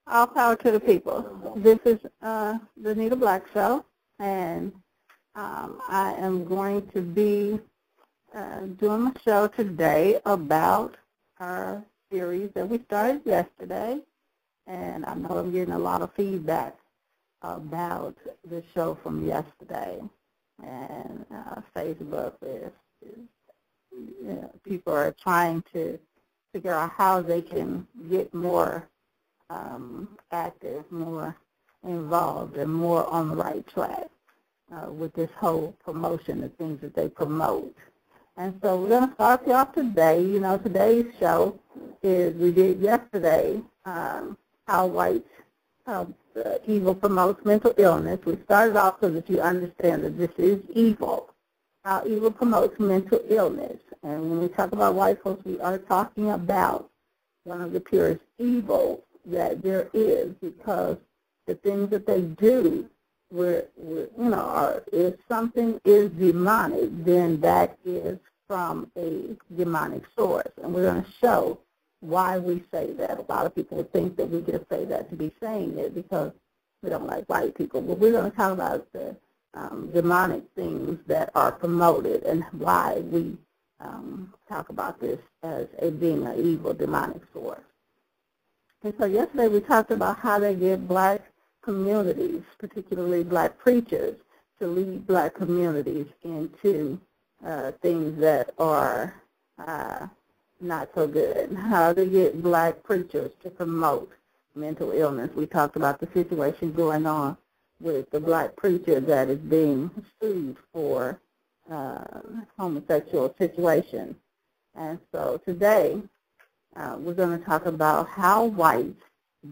All power to the people. This is the Nita Black Show, and I am going to be doing a show today about our series that we started yesterday, and I know I'm getting a lot of feedback about the show from yesterday, and Facebook people are trying to figure out how they can get more active, more involved, and more on the right track with this whole promotion, the things that they promote. And so we're going to start you off today. You know, today's show is, we did yesterday, how evil promotes mental illness. We started off so that you understand that this is evil, how evil promotes mental illness. And when we talk about white folks, we are talking about one of the purest evils that there is, because the things that they do, if something is demonic, then that is from a demonic source. And we're going to show why we say that. A lot of people think that we just say that to be saying it because we don't like white people. But we're going to talk about the demonic things that are promoted and why we talk about this as being an evil demonic source. And so yesterday we talked about how they get black communities, particularly black preachers, to lead black communities into things that are not so good, how they get black preachers to promote mental illness. We talked about the situation going on with the black preacher that is being sued for homosexual situation. And so today we're going to talk about how whites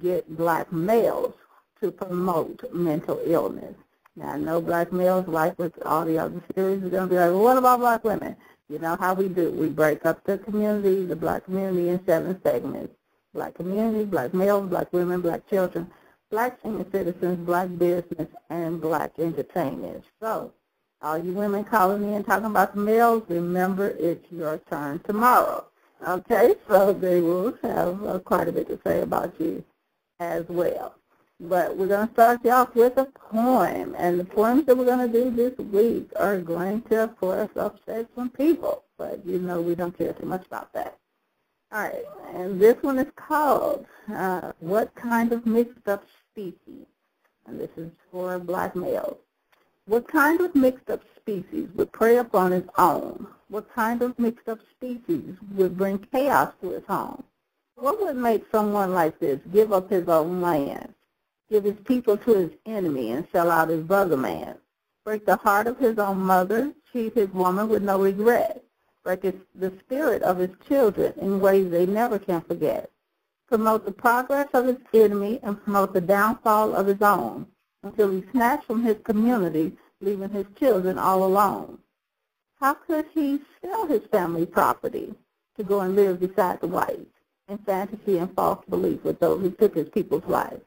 get black males to promote mental illness. Now, I know black males, like with all the other series, are going to be like, well, what about black women? You know how we do. We break up the community, the black community, in 7 segments. Black community, black males, black women, black children, black senior citizens, black business, and black entertainers. So, all you women calling in talking about the males, remember it's your turn tomorrow. Okay, so they will have quite a bit to say about you as well. But we're going to start you off with a poem, and the poems that we're going to do this week are going to, of course, upset some people, but you know we don't care too much about that. All right, and this one is called What Kind of Mixed Up Species? And this is for black males. What kind of mixed up species would prey upon its own? What kind of mixed up species would bring chaos to its home? What would make someone like this give up his own land, give his people to his enemy, and sell out his brother man, break the heart of his own mother, cheat his woman with no regret, break the spirit of his children in ways they never can forget, promote the progress of his enemy, and promote the downfall of his own, until he snatched from his community, leaving his children all alone. How could he sell his family property to go and live beside the whites, in fantasy and false belief with those who took his people's life?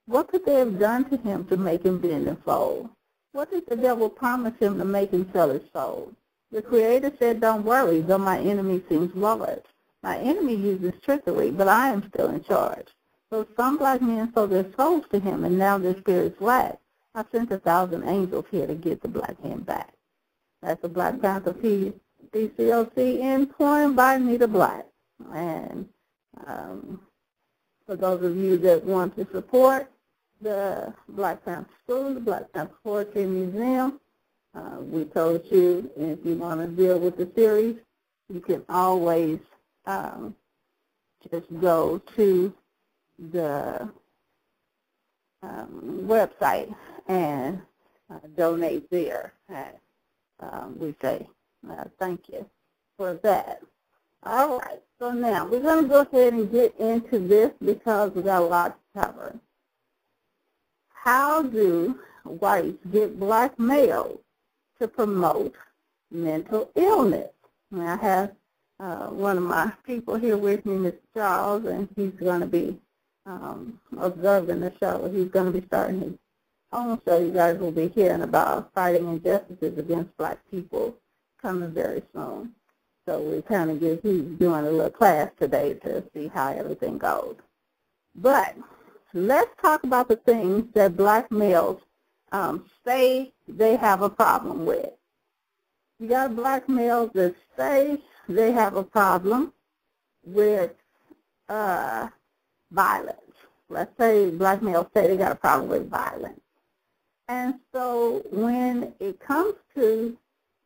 What could they have done to him to make him bend and fold? What did the devil promise him to make him sell his soul? The Creator said, don't worry, though my enemy seems large. My enemy uses trickery, but I am still in charge. So some black men sold their souls to him, and now their spirits lack. I sent 1,000 angels here to get the black men back. That's a Black Panther PCOC in poem by Nita Black. And for those of you that want to support the Black Panther School, the Black Panther Poetry Museum, we told you if you want to deal with the series, you can always just go to the website and donate there. We say thank you for that. All right, so now we're going to go ahead and get into this because we got a lot to cover. How do whites get black males to promote mental illness? And I have one of my people here with me, Mr. Charles, and he's going to be observing the show. He's going to be starting his own show. You guys will be hearing about fighting injustices against black people coming very soon. So we kind of he's doing a little class today to see how everything goes. But let's talk about the things that black males say they have a problem with. You got black males that say they have a problem with violence. Let's say black males say they got a problem with violence. And so when it comes to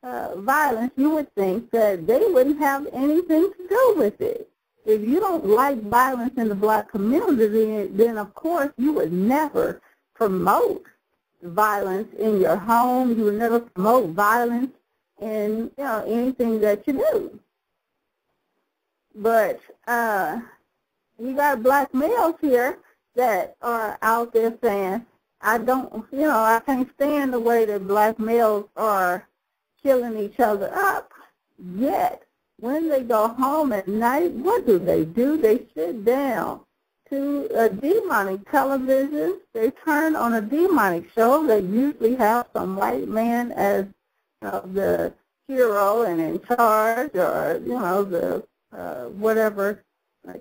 violence, you would think that they wouldn't have anything to do with it. If you don't like violence in the black community, then of course you would never promote violence in your home. You would never promote violence in anything that you do. But you got black males here that are out there saying, I can't stand the way that black males are killing each other up. Yet, when they go home at night, what do? They sit down to a demonic television. They turn on a demonic show. They usually have some white man as the hero and in charge, or, the whatever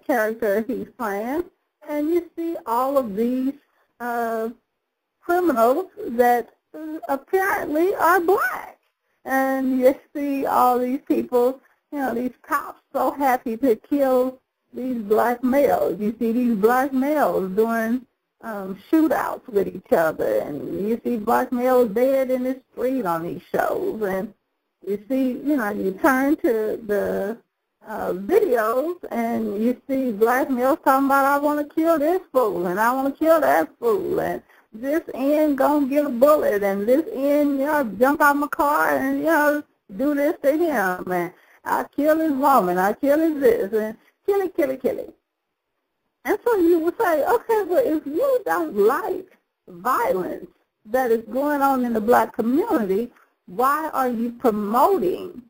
character he's playing. And you see all of these criminals that apparently are black. And you see all these people, these cops so happy to kill these black males. You see these black males doing shootouts with each other. And you see black males dead in the street on these shows. And you see, you turn to the videos and you see black males talking about, I want to kill this fool and I want to kill that fool. And this end gonna get a bullet, and this end, jump out my car and, do this to him, and I kill his woman, I kill his this, and kill it. And so you would say, okay, well, if you don't like violence that is going on in the black community, why are you promoting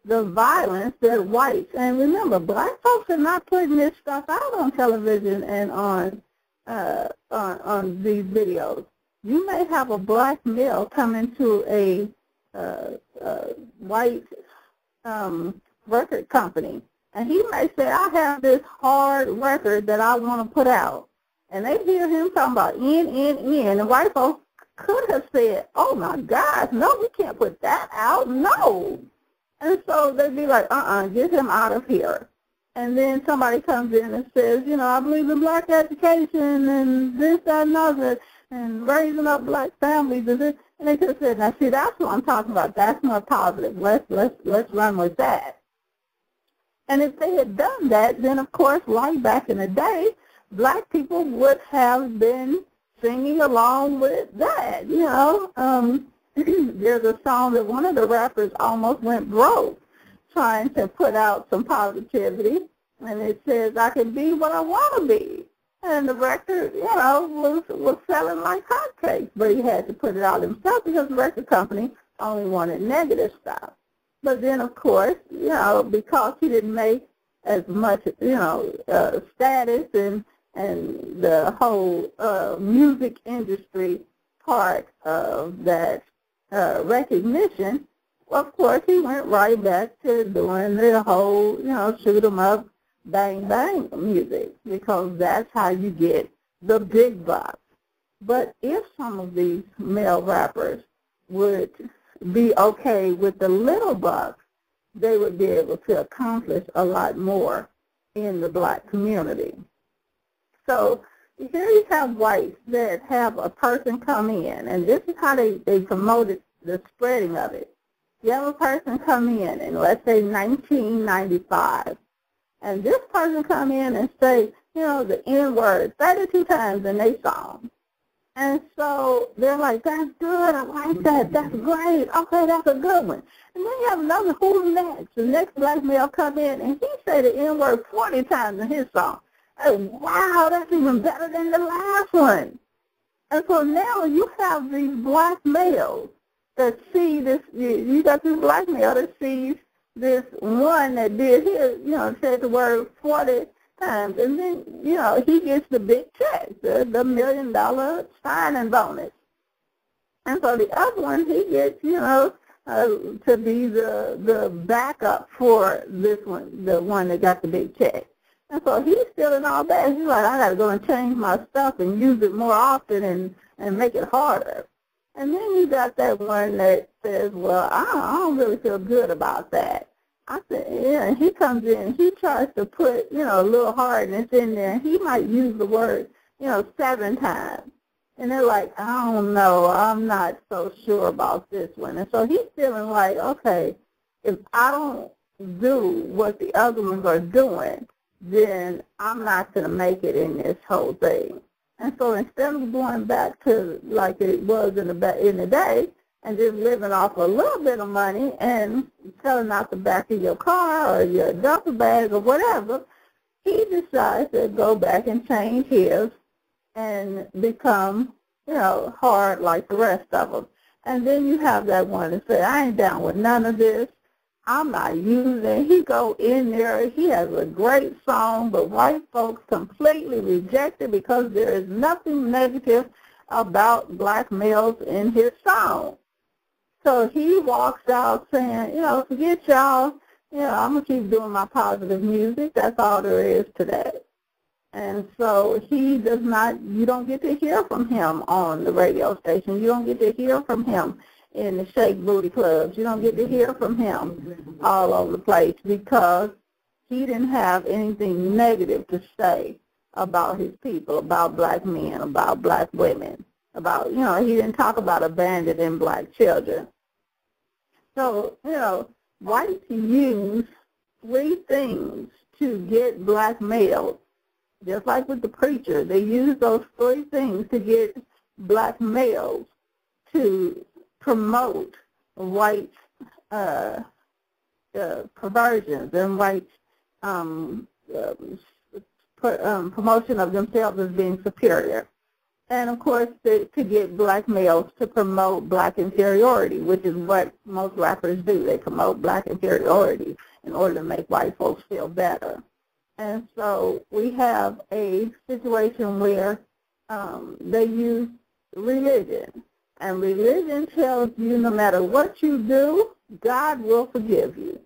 the violence that whites, and remember, black folks are not putting this stuff out on television and on these videos. You may have a black male come into a white record company, and he may say, I have this hard record that I want to put out. And they hear him talking about N, and white folks could have said, oh my gosh, no, we can't put that out, no. And so they'd be like, get him out of here. And then somebody comes in and says, I believe in black education and this, that, and other, and raising up black families and this. And they could have said, now see, that's what I'm talking about. That's more positive. Let's run with that. And if they had done that, then of course, like back in the day, black people would have been singing along with that. There's a song that one of the rappers almost went broke trying to put out some positivity, and it says, I can be what I want to be. And the record, was selling like hotcakes, but he had to put it out himself because the record company only wanted negative stuff. But then, of course, because he didn't make as much, status and the whole music industry part of that recognition, of course, he went right back to doing the whole, shoot 'em up, bang, bang music, because that's how you get the big bucks. But if some of these male rappers would be okay with the little bucks, they would be able to accomplish a lot more in the black community. So here you have whites that have a person come in, and this is how they promoted the spreading of it. You have a person come in, let's say 1995, and this person come in and say, the N-word 32 times in their song. And so they're like, that's good, I like that, that's great, okay, that's a good one. And then you have another, who's next? The next black male come in, and he say the N-word 40 times in his song. Oh, wow, that's even better than the last one. And so now you have these black males that see this, you got this black male that sees this one that did his, said the word 40 times, and then, he gets the big check, the $1 million signing bonus. And so the other one, he gets, to be the backup for this one, the one that got the big check. And so he's feeling all bad. He's like, I got to go and change my stuff and use it more often and make it harder. And then you got that one that says, well, I don't really feel good about that. I said, yeah, and he comes in, he tries to put, a little hardness in there. He might use the word, 7 times. And they're like, I don't know, I'm not so sure about this one. And so he's feeling like, okay, if I don't do what the other ones are doing, then I'm not going to make it in this whole thing. And so instead of going back to like it was in the day and just living off a little bit of money and selling out the back of your car or your duffel bag or whatever, he decides to go back and change his and become, hard like the rest of them. And then you have that one that says, I ain't down with none of this. I'm not using. He go in there. He has a great song, but white folks completely reject it because there is nothing negative about black males in his song. So he walks out saying, forget y'all. I'm going to keep doing my positive music. That's all there is to that. And so he does not, you don't get to hear from him on the radio station. You don't get to hear from him in the shake booty clubs. You don't get to hear from him all over the place because he didn't have anything negative to say about his people, about black men, about black women, about, he didn't talk about abandoning black children. So, whites use 3 things to get black males, just like with the preacher. They use those 3 things to get black males to promote white perversions and white promotion of themselves as being superior. And, of course, to get black males to promote black inferiority, which is what most rappers do. They promote black inferiority in order to make white folks feel better. And so we have a situation where they use religion. And religion tells you no matter what you do, God will forgive you.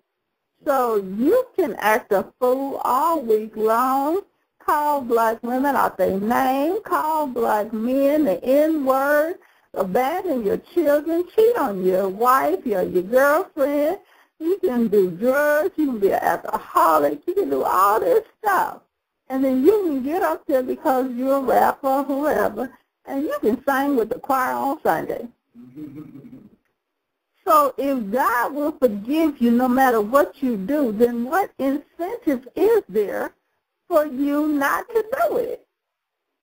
So you can act a fool all week long, call black women out their name, call black men the N-word, abandon your children, cheat on your wife, your girlfriend. You can do drugs, you can be an alcoholic, you can do all this stuff. And then you can get up there because you're a rapper or whoever, and you can sing with the choir on Sunday. So if God will forgive you no matter what you do, then what incentive is there for you not to do it?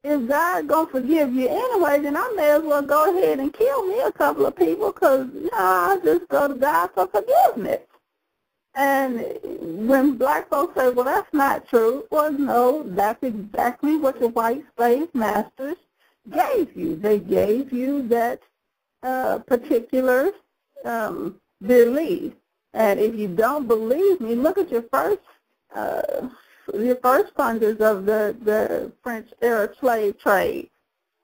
If God going to forgive you anyway, then I may as well go ahead and kill me a couple of people because, I'll just go to God for forgiveness. And when black folks say, well, that's not true, well, no, that's exactly what the white slave masters gave you. They gave you that particular belief. And if you don't believe me, look at your first funders of the French era slave trade.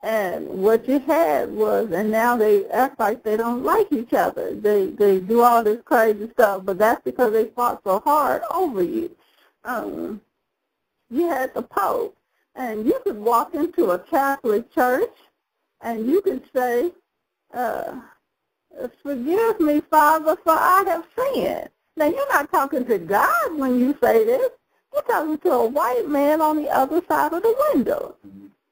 And what you had was, and now they act like they don't like each other. They do all this crazy stuff, but that's because they fought so hard over you. You had the Pope, and you could walk into a Catholic church, and you could say, forgive me, Father, for I have sinned. Now, you're not talking to God when you say this. You're talking to a white man on the other side of the window.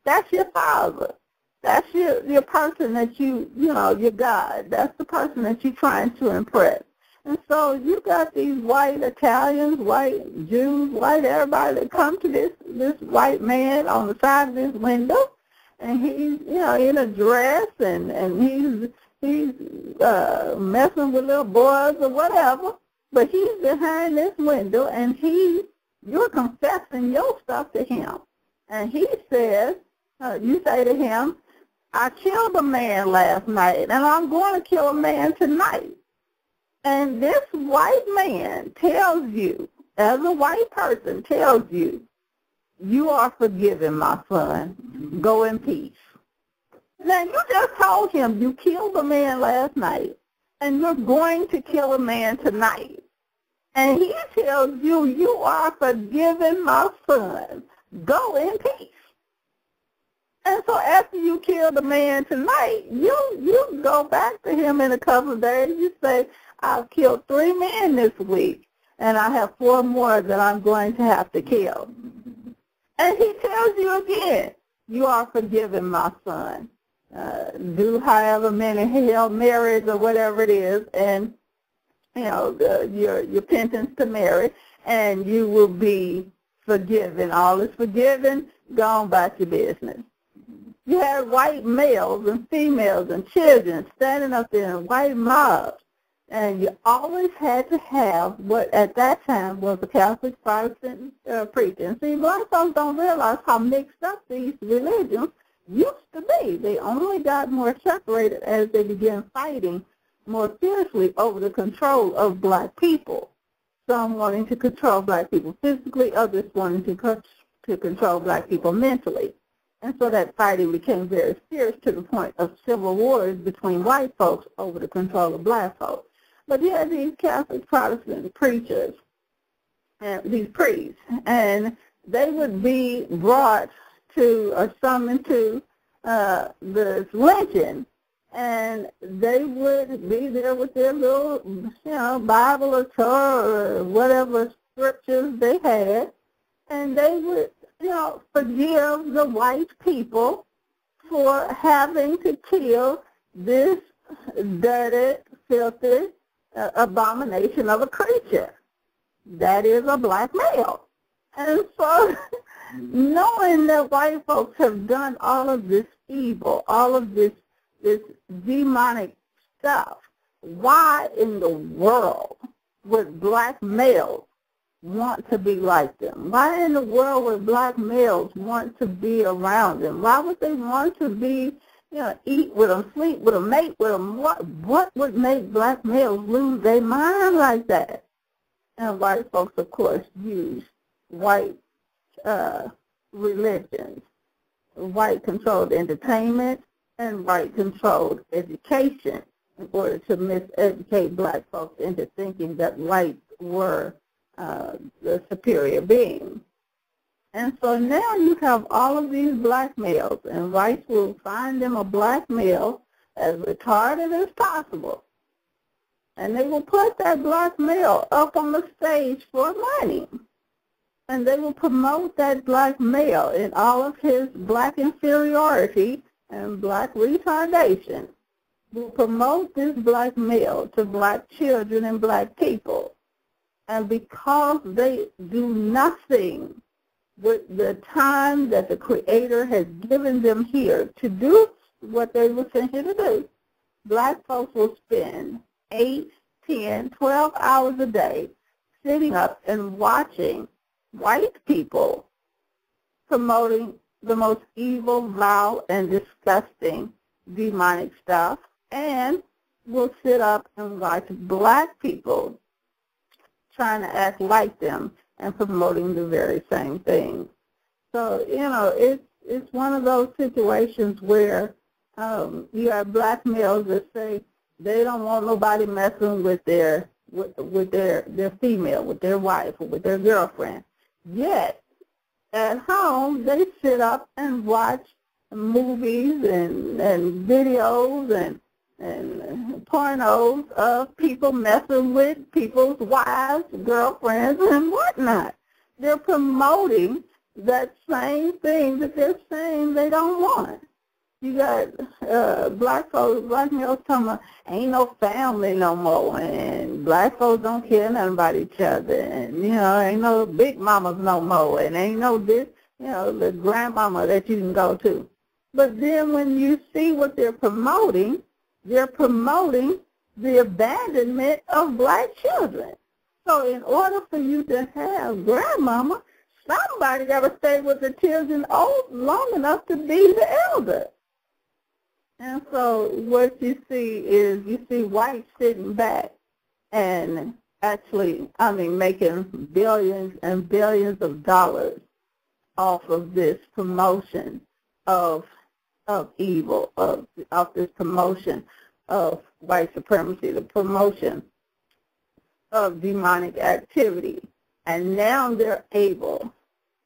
That's your father. That's your person that your God. That's the person that you're trying to impress. And so you got these white Italians, white Jews, white everybody that come to this white man on the side of this window, and he's in a dress and he's messing with little boys or whatever, but he's behind this window and you're confessing your stuff to him. And he says, you say to him, I killed a man last night, and I'm going to kill a man tonight. And this white man tells you, as a white person, tells you, you are forgiven, my son. Go in peace. Now, you just told him you killed a man last night, and you're going to kill a man tonight. And he tells you, you are forgiven, my son. Go in peace. And so after you kill the man tonight, you go back to him in a couple of days. You say, I've killed 3 men this week, and I have 4 more that I'm going to have to kill. And he tells you again, you are forgiven, my son. Do however many Hail Marys or whatever it is, and your penance to Mary, and you will be forgiven. All is forgiven. Go on about your business. You had white males and females and children standing up there in white mobs, and you always had to have what at that time was a Catholic Protestant preacher. And see, black folks don't realize how mixed up these religions used to be. They only got more separated as they began fighting more fiercely over the control of black people. Some wanting to control black people physically, others wanting to control black people mentally. And so that fighting became very fierce to the point of civil wars between white folks over the control of black folks. But you had these Catholic Protestant preachers, and these priests, and they would be brought to or summoned to this lynching, and they would be there with their little, Bible or Torah or whatever scriptures they had, and they would, forgive the white people for having to kill this dirty, filthy abomination of a creature. That is a black male. And so knowing that white folks have done all of this evil, all of this demonic stuff, why in the world would black males want to be like them? Why in the world would black males want to be around them? Why would they want to be, eat with them, sleep with them, mate with them? What would make black males lose their mind like that? And white folks, of course, use white religions, white-controlled entertainment, and white-controlled education in order to miseducate black folks into thinking that whites were the superior being. And so now you have all of these black males, and whites will find them a black male as retarded as possible, and they will put that black male up on the stage for money. And they will promote that black male in all of his black inferiority and black retardation. Will promote this black male to black children and black people. And because they do nothing with the time that the Creator has given them here to do what they were sent here to do, black folks will spend 8, 10, 12 hours a day sitting up and watching white people promoting the most evil, vile, and disgusting demonic stuff, and will sit up and watch black people trying to act like them and promoting the very same thing. So, it's one of those situations where you have black males that say they don't want nobody messing with their female, with their wife, or with their girlfriend. Yet, at home, they sit up and watch movies and videos and pornos of people messing with people's wives, girlfriends, and whatnot. They're promoting that same thing that they're saying they don't want. You got black males talking about ain't no family no more, and black folks don't care nothing about each other, and, ain't no big mamas no more, and ain't no this, the grandmama that you can go to. But then when you see what they're promoting the abandonment of black children. So in order for you to have grandmama, somebody got to stay with the children long enough to be the elder. And so what you see is whites sitting back and actually, making billions and billions of dollars off of this promotion of evil, of this promotion of white supremacy, the promotion of demonic activity. And now they're able,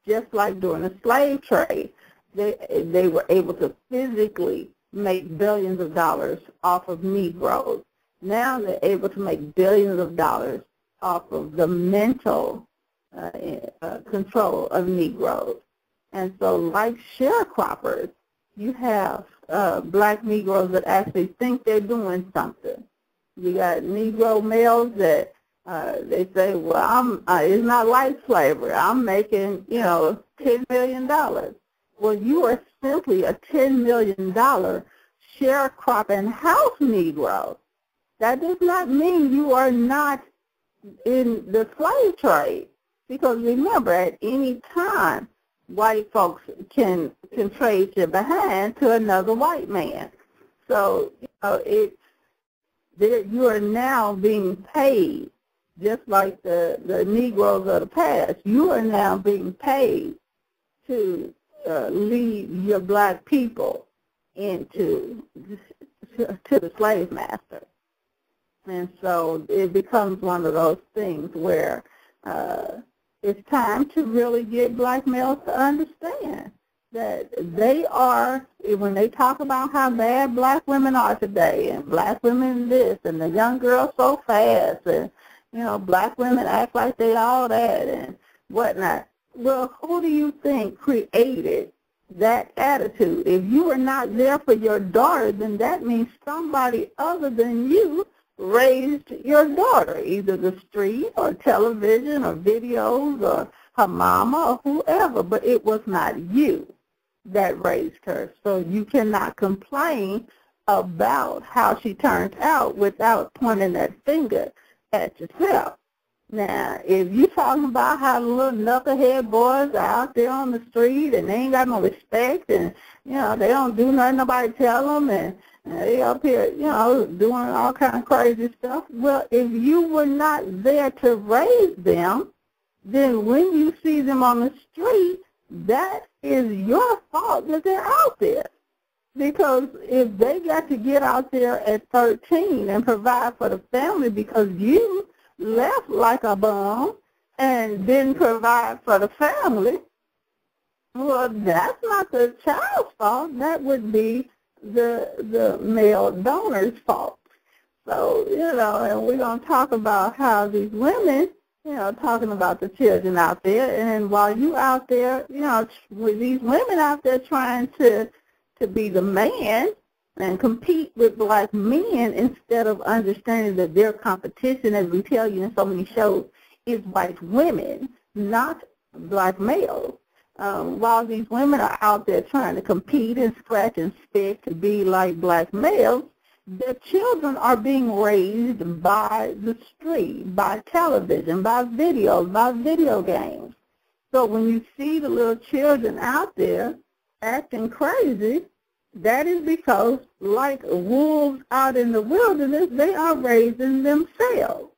just like during the slave trade, they were able to physically make billions of dollars off of Negroes. Now they're able to make billions of dollars off of the mental control of Negroes. And so like sharecroppers, you have black Negroes that actually think they're doing something. You got Negro males that they say, well, it's not like slavery. I'm making, $10 million. Well, you are simply a $10 million sharecropping house Negro. That does not mean you are not in the slave trade. Because remember, at any time, white folks can trade you behind to another white man. So, you are now being paid, just like the Negroes of the past. You are now being paid to lead your black people into to the slave master. And so it becomes one of those things where it's time to really get black males to understand that they are, when they talk about how bad black women are today, and black women this, and the young girls so fast, and, black women act like they all that, and whatnot. Well, who do you think created that attitude? If you are not there for your daughter, then that means somebody other than you raised your daughter, either the street or television or videos or her mama or whoever, but it was not you that raised her. So you cannot complain about how she turned out without pointing that finger at yourself. Now, if you're talking about how the little knucklehead boys are out there on the street and they ain't got no respect and, they don't do nothing, nobody tell them, and they up here, doing all kind of crazy stuff. Well, if you were not there to raise them, then when you see them on the street, that is your fault that they're out there. Because if they got to get out there at 13 and provide for the family because you left like a bum and didn't provide for the family, well, that's not the child's fault. That would be the male donor's fault. So, and we're going to talk about how these women, talking about the children out there, and while you out there, with these women out there trying to be the man and compete with black men instead of understanding that their competition, as we tell you in so many shows, is white women, not black males. While these women are out there trying to compete and scratch and stick to be like black males, their children are being raised by the street, by television, by videos, by video games. So when you see the little children out there acting crazy, that is because, like wolves out in the wilderness, they are raising themselves.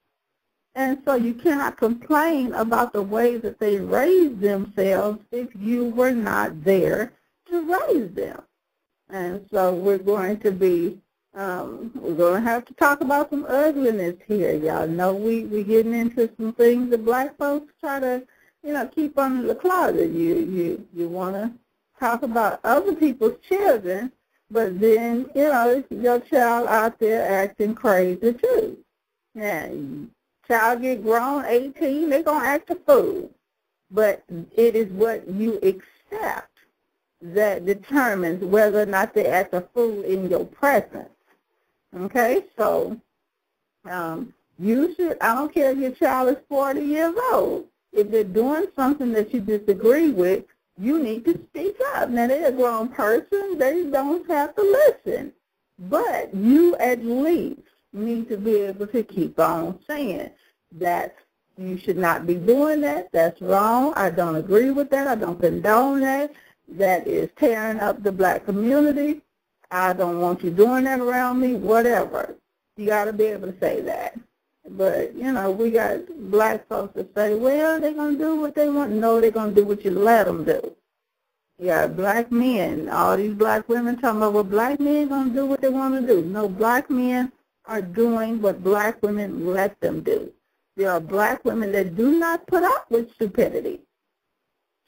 And so you cannot complain about the way that they raised themselves if you were not there to raise them. And so we're going to be, we're going to have to talk about some ugliness here. Y'all know we're getting into some things that black folks try to, keep under the closet. You want to talk about other people's children, but then, your child out there acting crazy too. Now, child get grown, 18, they're going to act a fool. But it is what you accept that determines whether or not they act a fool in your presence. Okay? So you should, I don't care if your child is 40 years old. If they're doing something that you disagree with, you need to speak up. Now, they're a grown person. They don't have to listen. But you at least need to be able to keep on saying that you should not be doing that. That's wrong. I don't agree with that. I don't condone that. That is tearing up the black community. I don't want you doing that around me, whatever. You got to be able to say that. But, we got black folks that say, well, they're going to do what they want. No, they're going to do what you let them do. You got black men, all these black women talking about, well, black men going to do what they want to do. No, black men are doing what black women let them do. There are black women that do not put up with stupidity.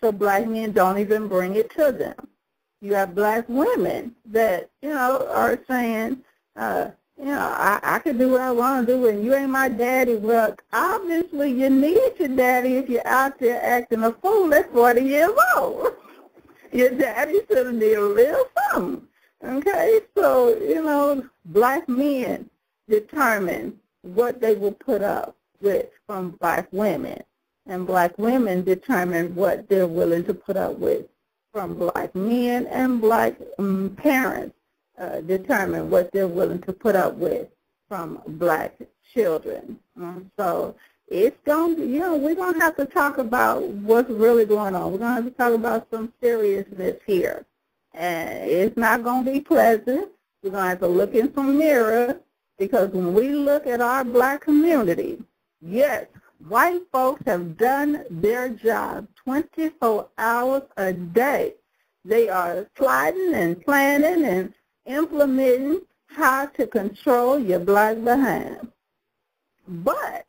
So black men don't even bring it to them. You have black women that, are saying, I can do what I want to do, and you ain't my daddy. Well, obviously you need your daddy if you're out there acting a fool at 40 years old. Your daddy should have did a little something. Okay? So, black men determine what they will put up with from black women, and black women determine what they're willing to put up with from black men, and black parents determine what they're willing to put up with from black children. So it's going to, we're going to have to talk about what's really going on. We're going to have to talk about some seriousness here. And it's not going to be pleasant. We're going to have to look in some mirror, because when we look at our black community, yes, white folks have done their job 24 hours a day. They are plotting and planning and implementing how to control your black behind. But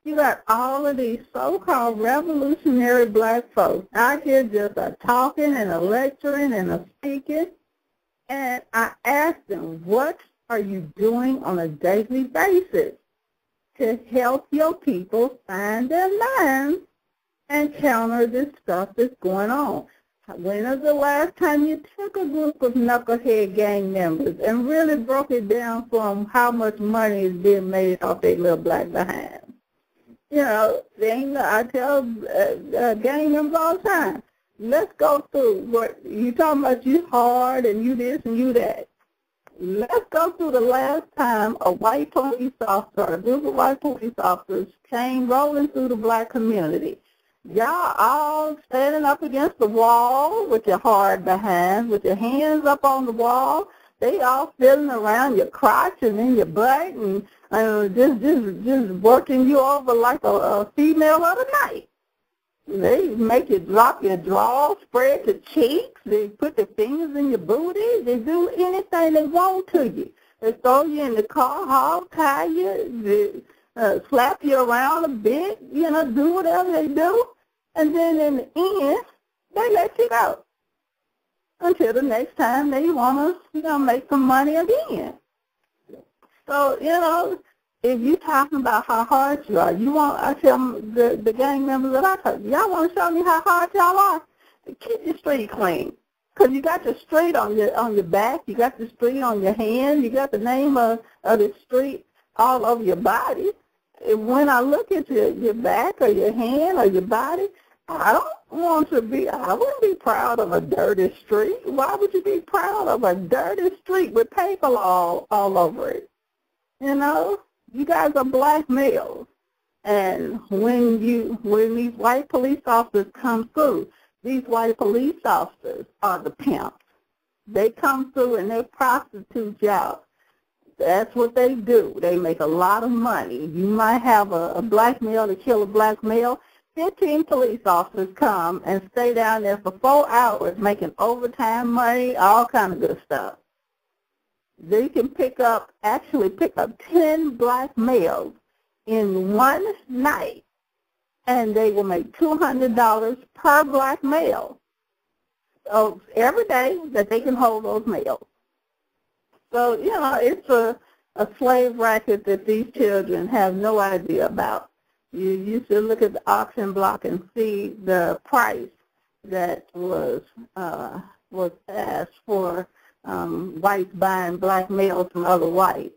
you got all of these so-called revolutionary black folks out here just talking and lecturing and speaking. And I asked them, what are you doing on a daily basis to help your people find their lines and counter this stuff that's going on? When was the last time you took a group of knucklehead gang members and really broke it down from how much money is being made off their little black behind? I tell gang members all the time, let's go through what you talking about, you hard and you this and you that. Let's go through the last time a white police officer, a group of white police officers came rolling through the black community. Y'all all standing up against the wall with your hard behind, with your hands up on the wall. They all feeling around your crotch and in your butt and just working you over like a female of the night. They make you drop your drawers, spread your cheeks. They put their fingers in your booty. They do anything they want to you. They throw you in the car, hog tie you, slap you around a bit, do whatever they do. And then in the end, they let you go until the next time they want to, make some money again. So, if you're talking about how hard you are, I tell the gang members that I talk to, y'all want to show me how hard y'all are? Keep your street clean. Because you got the street on your back, you got the street on your hand, you got the name of the street all over your body. And when I look at your back or your hand or your body, I wouldn't be proud of a dirty street. Why would you be proud of a dirty street with paper all over it? You guys are black males. And when these white police officers come through, these white police officers are the pimps. They come through and they prostitute y'all. That's what they do. They make a lot of money. You might have a black male to kill a black male. 15 police officers come and stay down there for 4 hours making overtime money, all kind of good stuff. They can pick up 10 black males in one night, and they will make $200 per black male. So every day that they can hold those males. So, it's a slave racket that these children have no idea about. You should look at the auction block and see the price that was asked for whites buying black males from other whites.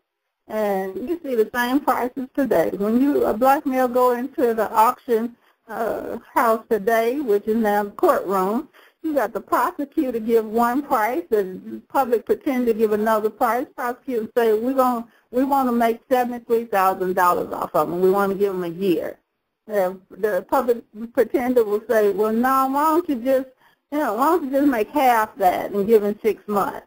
And you see the same prices today. When a black male go into the auction house today, which is now the courtroom, you got the prosecutor give one price, the public pretend to give another price. Prosecutor say, we want to make $73,000 off of them. We want to give them a year. The public pretender will say, well, no, why don't you just make half that and give them 6 months?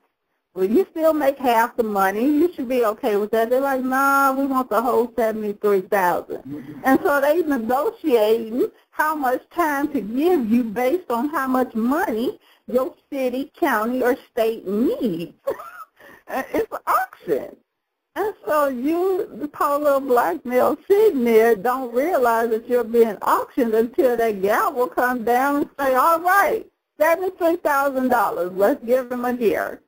Well, you still make half the money. You should be okay with that. They're like, nah, we want the whole $73,000. And so they negotiating how much time to give you based on how much money your city, county, or state needs. It's an auction. And so you, the poor little black male sitting there, don't realize that you're being auctioned until that gavel comes down and say, all right, $73,000, let's give him a year.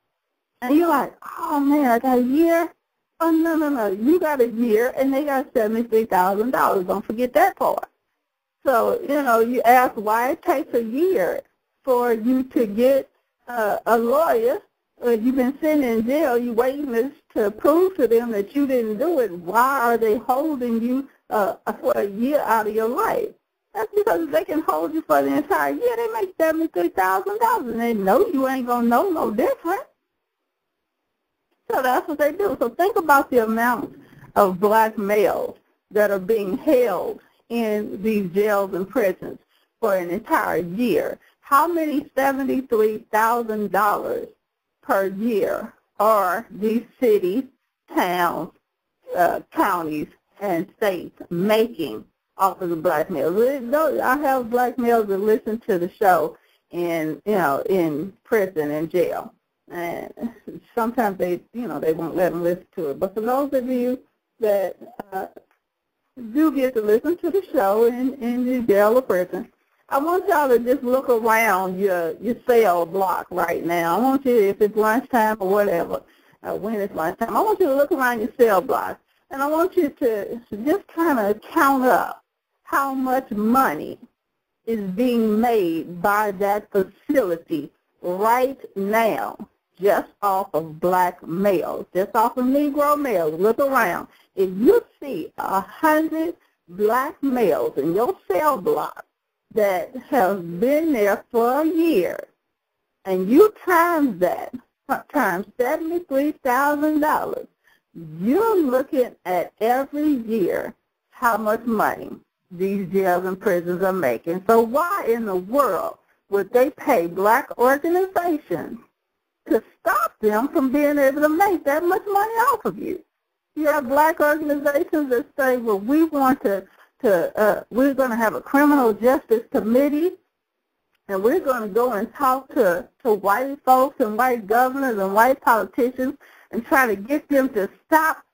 And you're like, oh, man, I got a year? Oh, no, you got a year, and they got $73,000. Don't forget that part. So, you ask why it takes a year for you to get a lawyer. You've been sitting in jail, you waiting to prove to them that you didn't do it. Why are they holding you for a year out of your life? That's because if they can hold you for the entire year, they make $73,000, and they know you ain't going to know no different. So that's what they do. So think about the amount of black males that are being held in these jails and prisons for an entire year. How many $73,000 per year are these cities, towns, counties, and states making off of the black males? I have black males that listen to the show in prison and jail. And sometimes they won't let them listen to it. But for those of you that do get to listen to the show in the jail or prison, I want y'all to just look around your cell block right now. I want you, if it's lunchtime or whatever, when it's lunchtime, I want you to look around your cell block, and I want you to just kind of count up how much money is being made by that facility right now, just off of black males, just off of Negro males. Look around. If you see 100 black males in your cell block that have been there for a year, and you times that, times $73,000, you're looking at every year how much money these jails and prisons are making. So why in the world would they pay black organizations to stop them from being able to make that much money off of you? You have black organizations that say, well, we want we're going to have a criminal justice committee, and we're going to go and talk to white folks and white governors and white politicians and try to get them to stop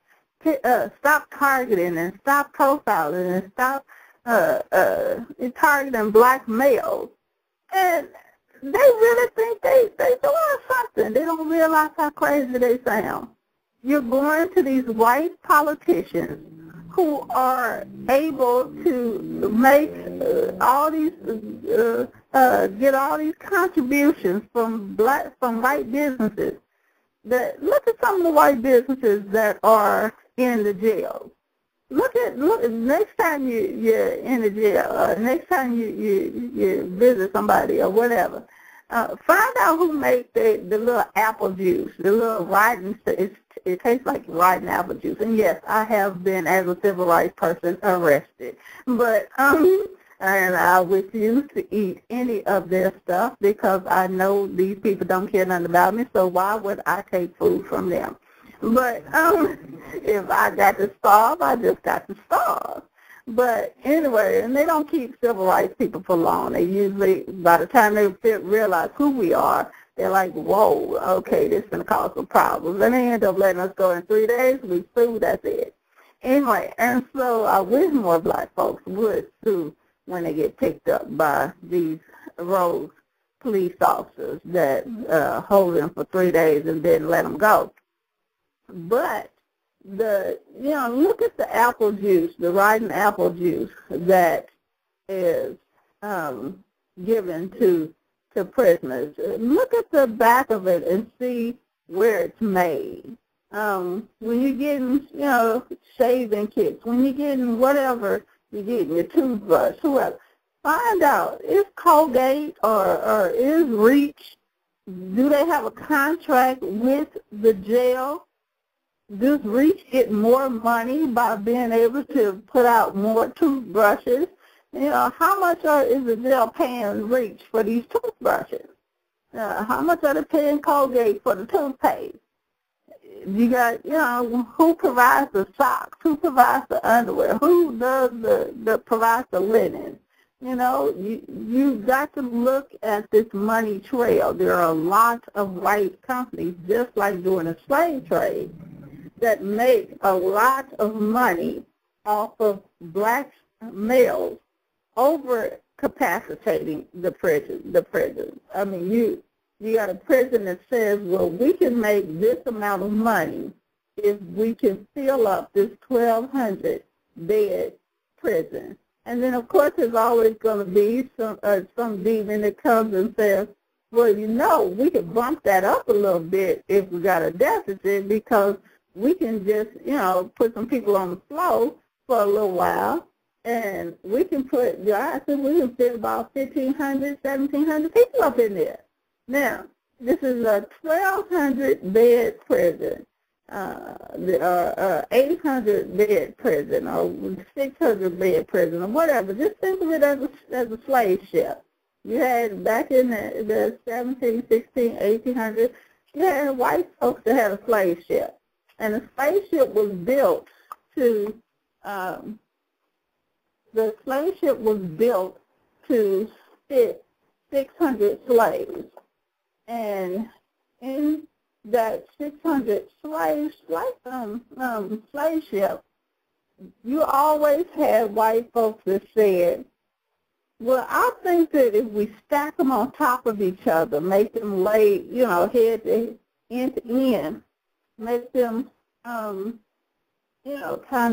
targeting and stop profiling and stop targeting black males. And they really think they doing something. They don't realize how crazy they sound. You're going to these white politicians who are able to make get all these contributions from white businesses. Look at some of the white businesses that are in the jails. Look next time you're in the jail, next time you visit somebody or whatever, find out who makes the little apple juice, the little rotten. It tastes like rotten apple juice. And yes, I have been, as a civil rights person, arrested. But and I refuse to eat any of their stuff because I know these people don't care nothing about me. So why would I take food from them? But if I got to starve, I just got to starve. But anyway, and they don't keep civil rights people for long. They usually, by the time they realize who we are, they're like, whoa, okay, this is going to cause some problems. And they end up letting us go in 3 days. We sue, that's it. Anyway, and so I wish more black folks would sue when they get picked up by these rogue police officers that hold them for 3 days and then let them go. But look at the apple juice, the rotten apple juice that is given to prisoners. Look at the back of it and see where it's made. When you're getting, shaving kits, when you're getting whatever you're getting, your toothbrush, whoever, find out, is Colgate or is Reach, do they have a contract with the jail? Does Reach get more money by being able to put out more toothbrushes? How much is the jail paying Reach for these toothbrushes? How much are they paying Colgate for the toothpaste? You got, who provides the socks? Who provides the underwear? Who does provides the linen? You got to look at this money trail. There are a lot of white companies, just like doing a slave trade, that make a lot of money off of black males over capacitating the prison. I mean, you got a prison that says, well, we can make this amount of money if we can fill up this 1,200 bed prison. And then, of course, there's always going to be some demon that comes and says, well, we could bump that up a little bit if we got a deficit, because we can just, put some people on the floor for a little while, and we can we can fit about 1,500, 1,700 people up in there. Now, this is a 1,200 bed prison, 800 bed prison, or 600 bed prison, or whatever. Just think of it as a slave ship. You had, back in the 17, 16, 1800s, you had white folks that had a slave ship. And the slave ship was built to, fit 600 slaves. And in that 600 slave ship, you always had white folks that said, well, I think that if we stack them on top of each other, make them lay, head to end to end, make them, kind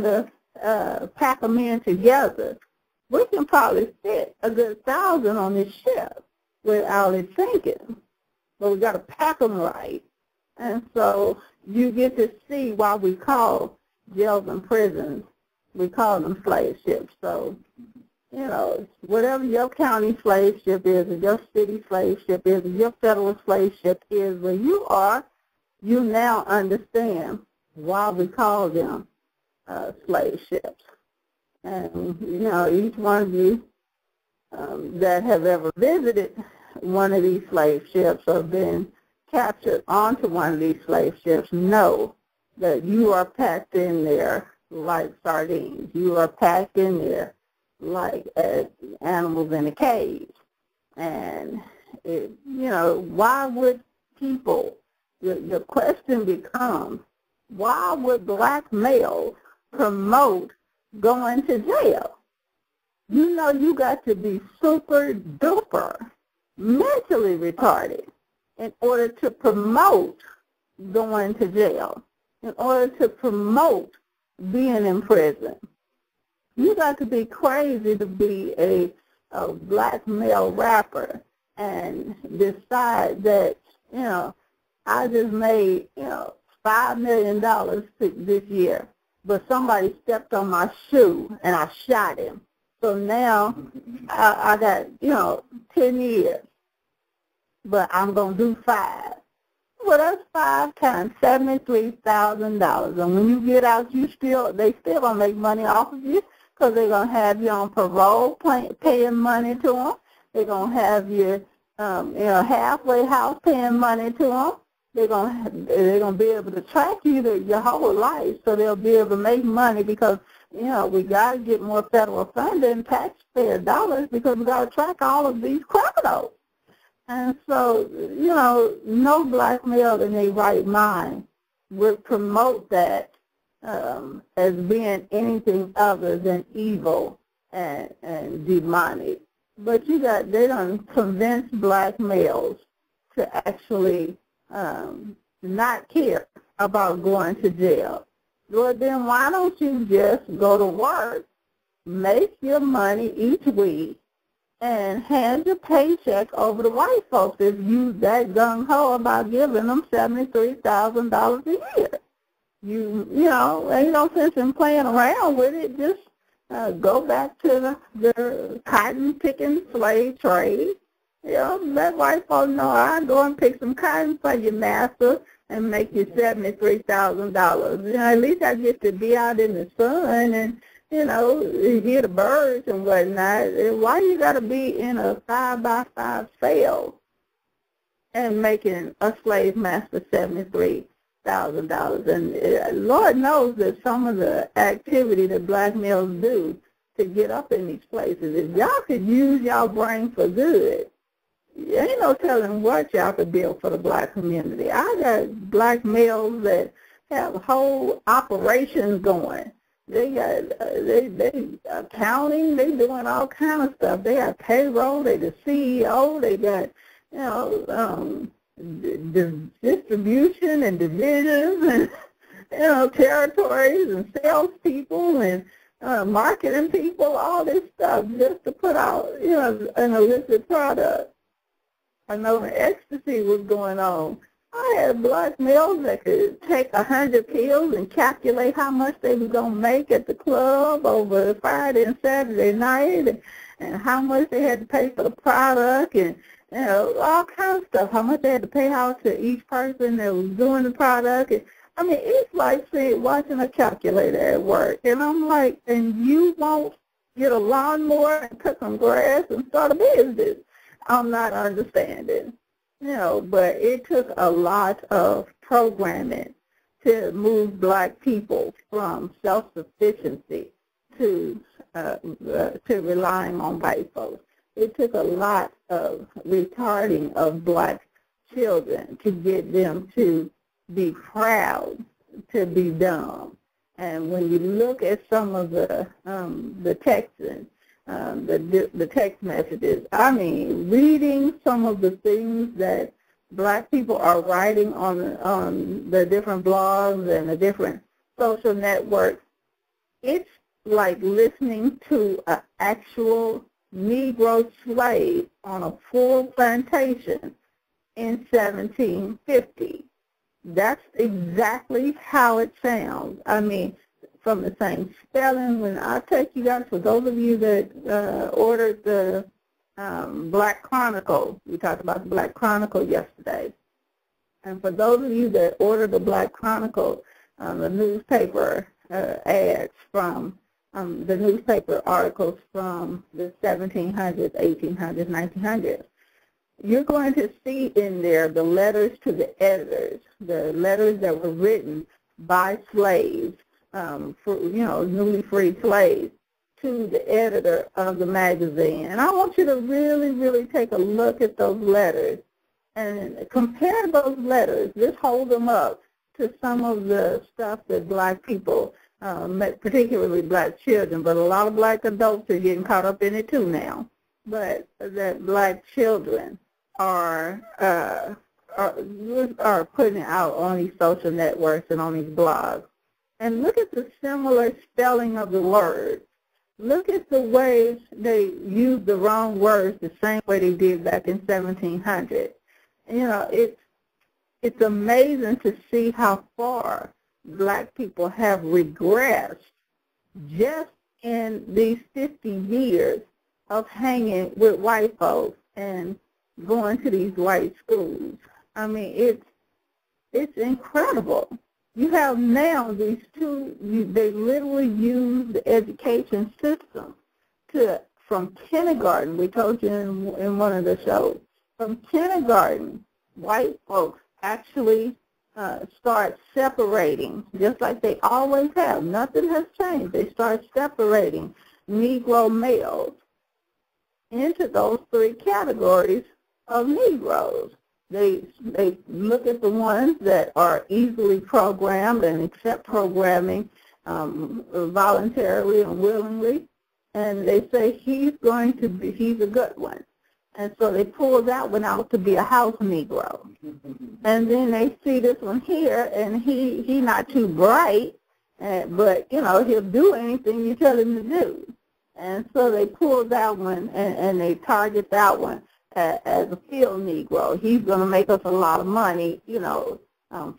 of pack them in together, we can probably fit a good 1,000 on this ship without it sinking. But we got to pack them right. And so you get to see why we call jails and prisons, we call them slave ships. So, whatever your county slave ship is, or your city slave ship is, or your federal slave ship is, where you are, you now understand why we call them slave ships. And, each one of you that have ever visited one of these slave ships or been captured onto one of these slave ships know that you are packed in there like sardines. You are packed in there like animals in a cage. And, why would people, the question becomes, why would black males promote going to jail? You got to be super duper mentally retarded in order to promote going to jail, in order to promote being in prison. You got to be crazy to be a black male rapper and decide that, I just made, $5 million this year, but somebody stepped on my shoe and I shot him. So now I got, 10 years, but I'm going to do 5. Well, that's 5 times $73,000. And when you get out, they still going to make money off of you, because they're going to have you on parole paying money to them. They're going to have you, halfway house paying money to them. They're going to be able to track you your whole life, so they'll be able to make money, because, we got to get more federal funding, taxpayer dollars, because we got to track all of these criminals. And so, no black male in their right mind would promote that as being anything other than evil and demonic. But they done convinced black males to actually not care about going to jail. Well, then why don't you just go to work, make your money each week, and hand your paycheck over to white folks if you that gung-ho about giving them $73,000 a year? Ain't no sense in playing around with it. Just go back to the cotton-picking slave trade. Let white folks know, I'll go and pick some cotton for your master and make you $73,000. At least I get to be out in the sun and, hear the birds and whatnot. Why you got to be in a 5x5 cell and making a slave master $73,000? And Lord knows that some of the activity that black males do to get up in these places, if y'all could use y'all brain for good, ain't no telling what y'all could build for the black community. I got black males that have whole operations going. They got they accounting. They doing all kind of stuff. They got payroll. They the CEO. They got distribution and divisions and territories and salespeople and marketing people. All this stuff just to put out an illicit product. I know when ecstasy was going on, I had black males that could take 100 pills and calculate how much they were going to make at the club over Friday and Saturday night, and how much they had to pay for the product, and all kinds of stuff, how much they had to pay out to each person that was doing the product. And, I mean, it's like watching a calculator at work. And I'm like, and you won't get a lawnmower and cut some grass and start a business? I'm not understanding. But it took a lot of programming to move black people from self-sufficiency to relying on white folks. It took a lot of retarding of black children to get them to be proud, to be dumb. And when you look at some of the texts, the text messages, I mean, reading some of the things that black people are writing on the different blogs and the different social networks, it's like listening to an actual Negro slave on a full plantation in 1750. That's exactly how it sounds. I mean, from the same spelling. When I take you guys, for those of you that ordered the Black Chronicle, we talked about the Black Chronicle yesterday. And for those of you that ordered the Black Chronicle, the newspaper ads from the newspaper articles from the 1700s, 1800s, 1900s, you're going to see in there the letters to the editors, the letters that were written by slaves, for newly freed slaves, to the editor of the magazine. And I want you to really, really take a look at those letters and compare those letters. Just hold them up to some of the stuff that black people, particularly black children, but a lot of black adults are getting caught up in it too now, but that black children are putting out on these social networks and on these blogs. And look at the similar spelling of the words. Look at the ways they use the wrong words the same way they did back in 1700. It's amazing to see how far black people have regressed just in these 50 years of hanging with white folks and going to these white schools. I mean, it's incredible. You have now these two, they literally use the education system from kindergarten, we told you in one of the shows, from kindergarten, white folks actually start separating, just like they always have. Nothing has changed. They start separating Negro males into those three categories of Negroes. They look at the ones that are easily programmed and accept programming voluntarily and willingly, and they say he's a good one. And so they pull that one out to be a house Negro. And then they see this one here, and he not too bright, but, he'll do anything you tell him to do. And so they pull that one, and they target that one as a field Negro. He's going to make us a lot of money,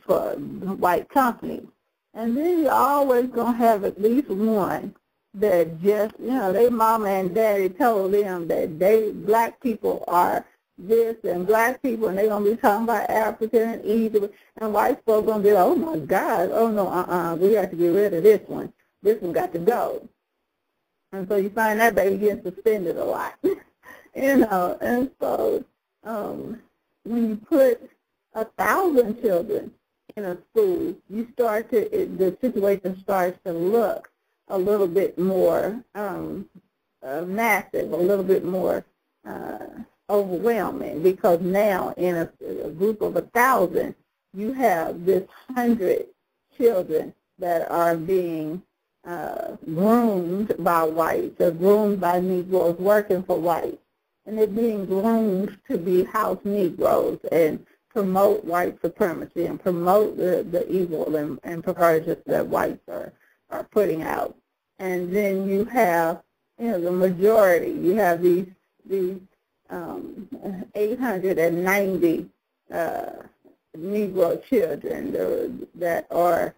for white companies. And then you're always going to have at least one that just, their mama and daddy told them that black people are this and black people, and they're going to be talking about African and Egypt, and white folks going to be like, oh, my God, oh, no, we have to get rid of this one. This one got to go. And so you find that baby getting suspended a lot. And so when you put 1,000 children in a school, the situation starts to look a little bit more massive, a little bit more overwhelming, because now in a group of 1,000, you have this 100 children that are being groomed by whites, or groomed by Negroes working for whites. And they're being groomed to be house Negroes and promote white supremacy and promote the evil and perversions that whites are putting out. And then you have, the majority. You have these 890 Negro children that are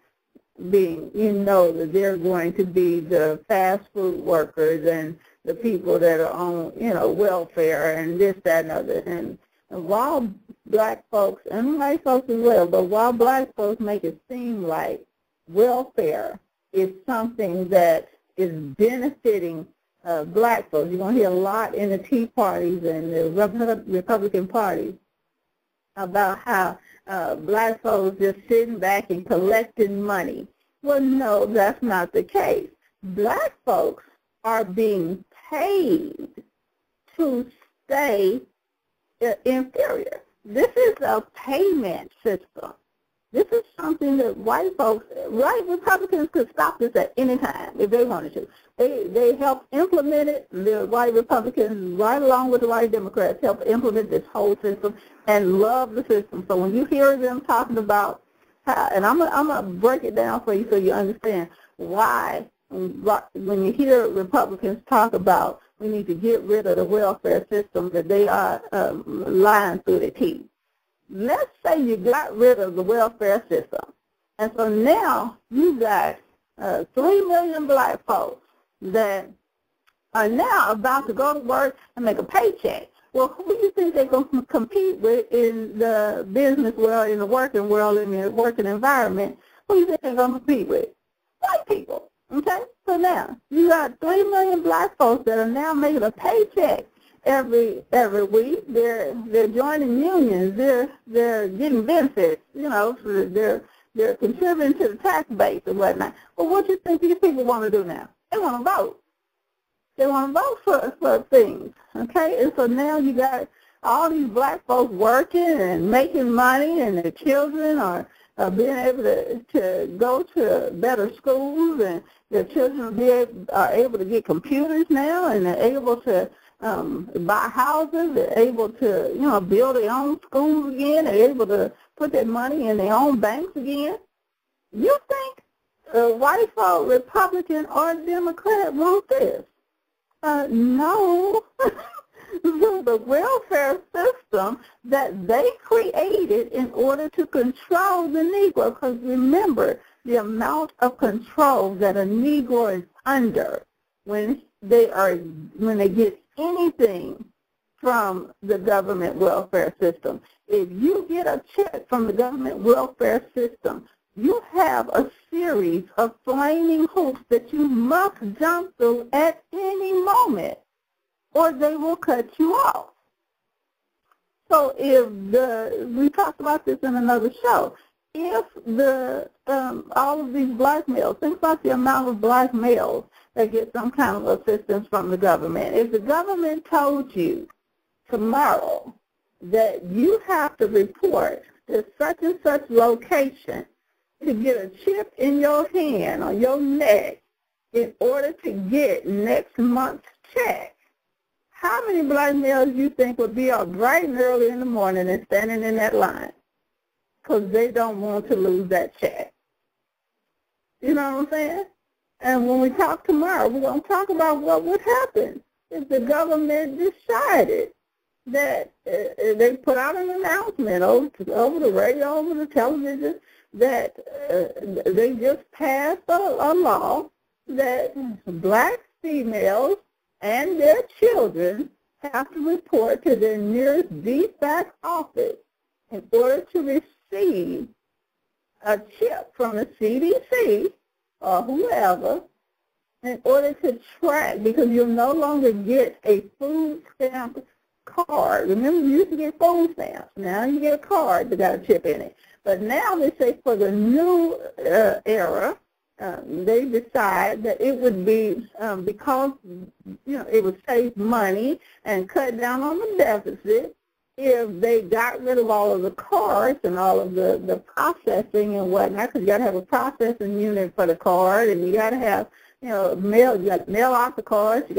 being, that they're going to be the fast food workers and the people that are on, welfare and this, that, and other. And while black folks, and white folks as well, but while black folks make it seem like welfare is something that is benefiting black folks, you're going to hear a lot in the Tea Parties and the Republican parties about how black folks just sitting back and collecting money. Well, no, that's not the case. Black folks are being paid to stay inferior. This is a payment system. This is something that white Republicans could stop this at any time if they wanted to. They helped implement it. The white Republicans, right along with the white Democrats, helped implement this whole system and love the system. So when you hear them talking about how, and I'm gonna break it down for you so you understand why. When you hear Republicans talk about we need to get rid of the welfare system, that they are lying through their teeth. Let's say you got rid of the welfare system, and so now you got 3 million black folks that are now about to go to work and make a paycheck. Well, who do you think they're going to compete with in the business world, in the working world, in the working environment? Who do you think they're going to compete with? White people. Okay? So now you got 3 million black folks that are now making a paycheck every week. They're joining unions. They're getting benefits. They're contributing to the tax base and whatnot. Well, what do you think these people want to do now? They want to vote. They want to vote for things. Okay? And so now you got all these black folks working and making money, and their children are being able to go to better schools, and their children are able to get computers now, and they're able to buy houses. They're able to, build their own schools again. They're able to put their money in their own banks again. You think white folk, Republican or Democrat, want this? No. The welfare system that they created in order to control the Negro, because remember the amount of control that a Negro is under when they get anything from the government welfare system. If you get a check from the government welfare system, you have a series of flaming hoops that you must jump through at any moment, or they will cut you off. So we talked about this in another show. If all of these black males, think about the amount of black males that get some kind of assistance from the government. If the government told you tomorrow that you have to report to such and such location to get a chip in your hand or your neck in order to get next month's check, how many black males do you think would be up bright and early in the morning and standing in that line? Because they don't want to lose that check. You know what I'm saying? And when we talk tomorrow, we're going to talk about what would happen if the government decided that they put out an announcement over the radio, over the television, that they just passed a law that black females and their children have to report to their nearest DFAC office in order to receive a chip from the CDC or whoever in order to track, because you'll no longer get a food stamp card. Remember, you used to get food stamps. Now you get a card that got a chip in it. But now they say for the new era, they decide that it would be, because, it would save money and cut down on the deficit if they got rid of all of the cards and all of the processing and whatnot, because you got to have a processing unit for the card, and you got to have, mail. You got to mail out the cards.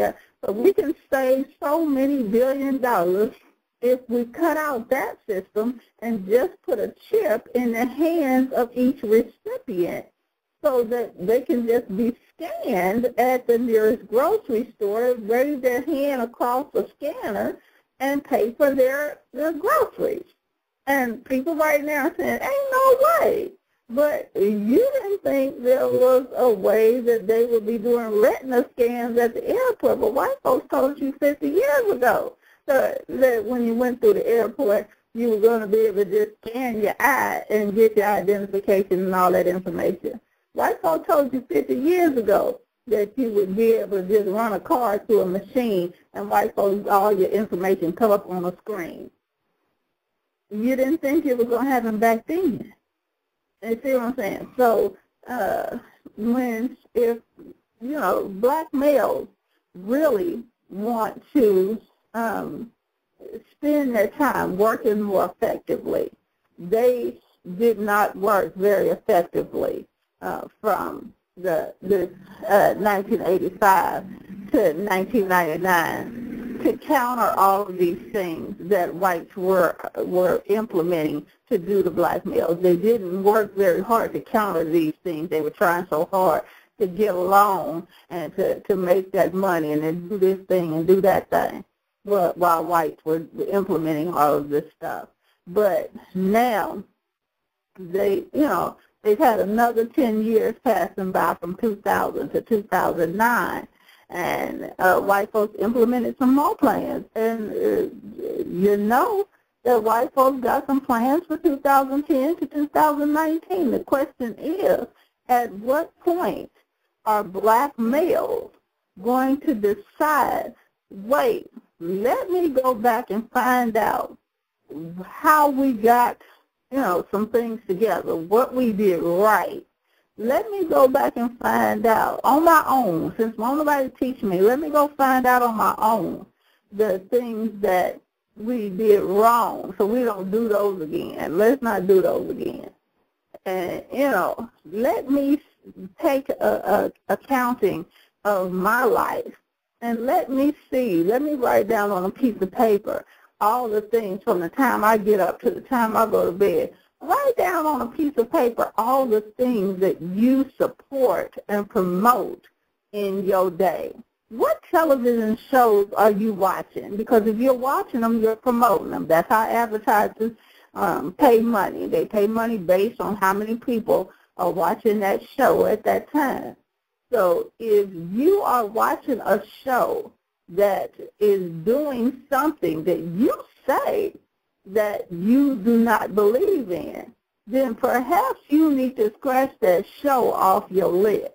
So we can save so many $billion if we cut out that system and just put a chip in the hands of each recipient, so that they can just be scanned at the nearest grocery store, raise their hand across the scanner, and pay for their groceries. And people right now are saying, ain't no way. But you didn't think there was a way that they would be doing retina scans at the airport. But white folks told you 50 years ago that when you went through the airport, you were going to be able to just scan your eye and get your identification and all that information. White folks told you 50 years ago that you would be able to just run a card through a machine and white folks, all your information come up on a screen. You didn't think it was going to happen back then. You see what I'm saying? So if black males really want to spend their time working more effectively, they did not work very effectively from the 1985 to 1999 to counter all of these things that whites were implementing to do to black males. They didn't work very hard to counter these things. They were trying so hard to get along and to make that money and then do this thing and do that thing, while whites were implementing all of this stuff. But now they've had another 10 years passing by from 2000 to 2009, and white folks implemented some more plans. And that white folks got some plans for 2010 to 2019. The question is, at what point are black males going to decide, wait, let me go back and find out how we got some things together, what we did right. Let me go back and find out on my own, since nobody teach me, let me go find out on my own the things that we did wrong so we don't do those again. Let's not do those again. And, let me take a accounting of my life and let me write down on a piece of paper all the things from the time I get up to the time I go to bed. Write down on a piece of paper all the things that you support and promote in your day. What television shows are you watching? Because if you're watching them, you're promoting them. That's how advertisers pay money. They pay money based on how many people are watching that show at that time. So if you are watching a show that is doing something that you say that you do not believe in, then perhaps you need to scratch that show off your list.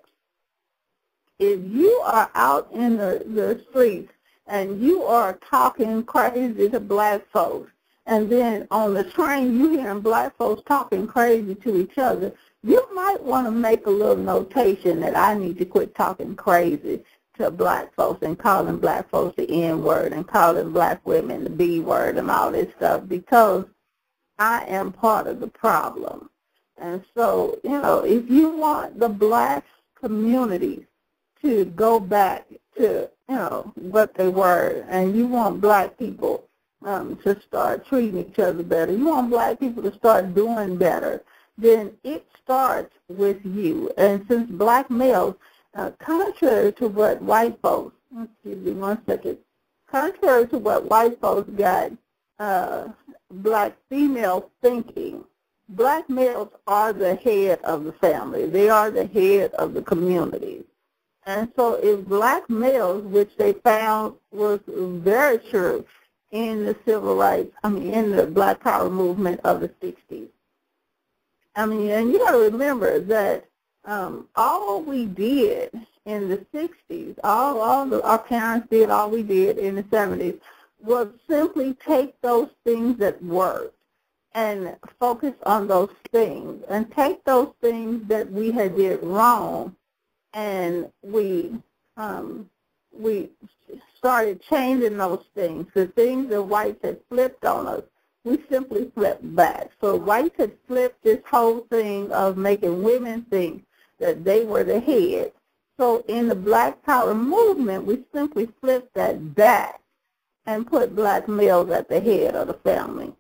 If you are out in the streets and you are talking crazy to black folks, and then on the train you hearing black folks talking crazy to each other, you might want to make a little notation that I need to quit talking crazy to black folks and calling black folks the N-word and calling black women the B-word and all this stuff, because I am part of the problem. And so, if you want the black communities to go back to, what they were, and you want black people to start treating each other better, you want black people to start doing better, then it starts with you. And since black males, contrary to what white folks, contrary to what white folks got black females thinking, black males are the head of the family. They are the head of the community. And so if black males, which they found was very true in the civil rights, in the black power movement of the 60s. And you got to remember that all we did in the 60s, our parents did, all we did in the 70s was simply take those things that worked and focus on those things, and take those things that we had did wrong, and we started changing those things. The things that whites had flipped on us, we simply flipped back. So whites had flipped this whole thing of making women think that they were the head. So in the Black Power movement, we simply flipped that back and put black males at the head of the family.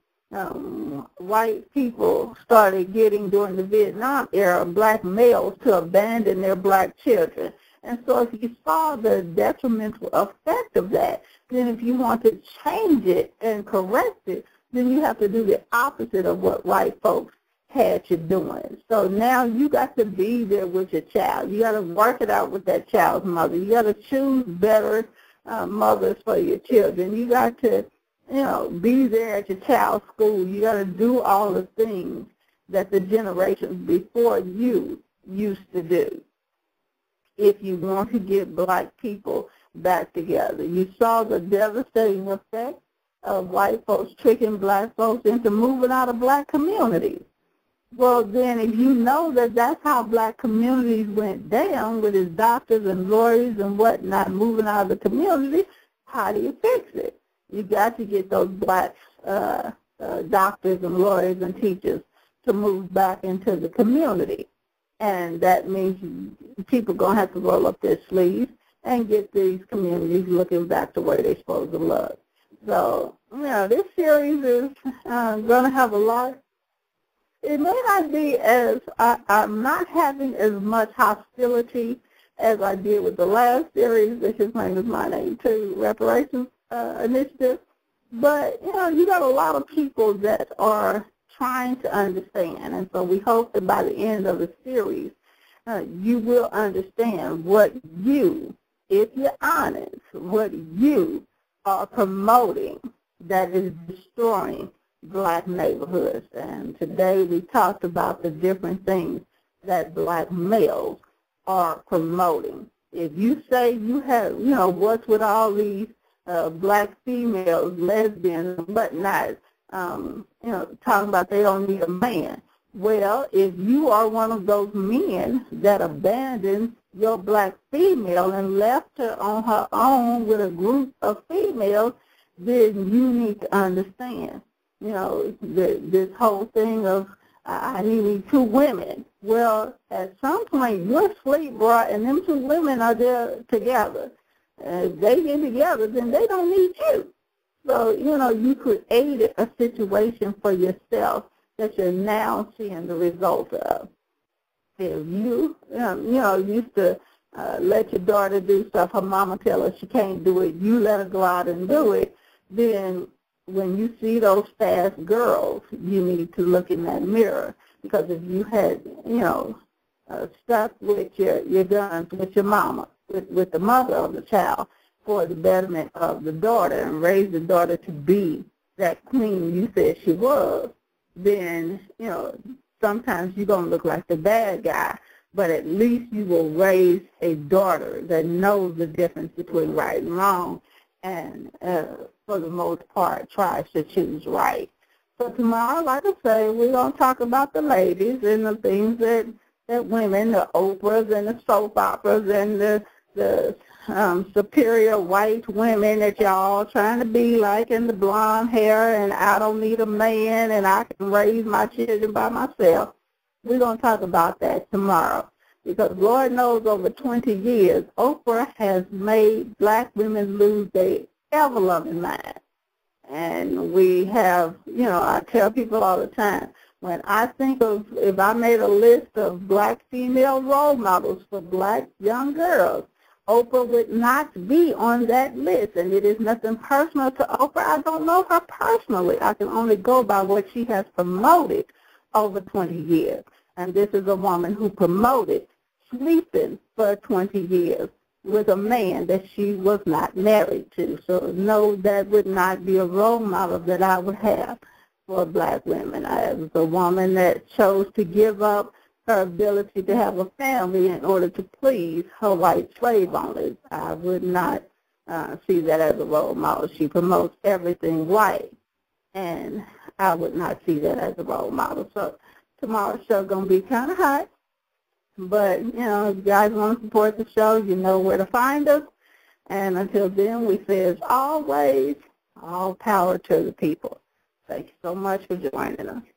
White people started getting, during the Vietnam era, black males to abandon their black children. And so if you saw the detrimental effect of that, then if you want to change it and correct it, then you have to do the opposite of what white folks had you doing. So now you got to be there with your child. You got to work it out with that child's mother. You got to choose better mothers for your children. You got to, be there at your child's school. You got to do all the things that the generations before you used to do if you want to get black people back together. You saw the devastating effect of white folks tricking black folks into moving out of black communities. Well, then if you know that that's how black communities went down with its doctors and lawyers and whatnot moving out of the community, how do you fix it? You got to get those black doctors and lawyers and teachers to move back into the community. And that means people are going to have to roll up their sleeves and get these communities looking back to where they're supposed to look. So, this series is going to have a lot. It may not be as, I'm not having as much hostility as I did with the last series, which is name is My Name Too, Reparations Initiative. But, you got a lot of people that are trying to understand. And so we hope that by the end of the series, you will understand what you, if you're honest, what you are promoting that is destroying black neighborhoods. And today we talked about the different things that black males are promoting. If you say you have, what's with all these black females, lesbians, and whatnot, talking about they don't need a man. Well, if you are one of those men that abandoned your black female and left her on her own with a group of females, then you need to understand, this whole thing of I need two women. Well, at some point, you're asleep, bro, and them two women are there together. If they get together, then they don't need you. So, you created a situation for yourself that you're now seeing the result of. If you, used to let your daughter do stuff, her mama tell her she can't do it, you let her go out and do it, then when you see those fast girls, you need to look in that mirror. Because if you had, stuck with your guns with your mama, with the mother of the child for the betterment of the daughter and raise the daughter to be that queen you said she was, then, sometimes you're going to look like the bad guy, but at least you will raise a daughter that knows the difference between right and wrong and, for the most part, tries to choose right. So tomorrow, like I say, we're going to talk about the ladies and the things that women, the Oprahs and the soap operas and the superior white women that y'all trying to be like, and the blonde hair, and I don't need a man, and I can raise my children by myself. We're going to talk about that tomorrow. Because Lord knows over 20 years, Oprah has made black women lose their ever-loving mind. And we have, I tell people all the time, when I think of, if I made a list of black female role models for black young girls, Oprah would not be on that list. And it is nothing personal to Oprah. I don't know her personally. I can only go by what she has promoted over 20 years. And this is a woman who promoted sleeping for 20 years with a man that she was not married to. So no, that would not be a role model that I would have for black women. I was a woman that chose to give up her ability to have a family in order to please her white slave owners. I would not see that as a role model. She promotes everything white, and I would not see that as a role model. So tomorrow's show is going to be kind of hot. But, if you guys want to support the show, you know where to find us. And until then, we say, as always, all power to the people. Thank you so much for joining us.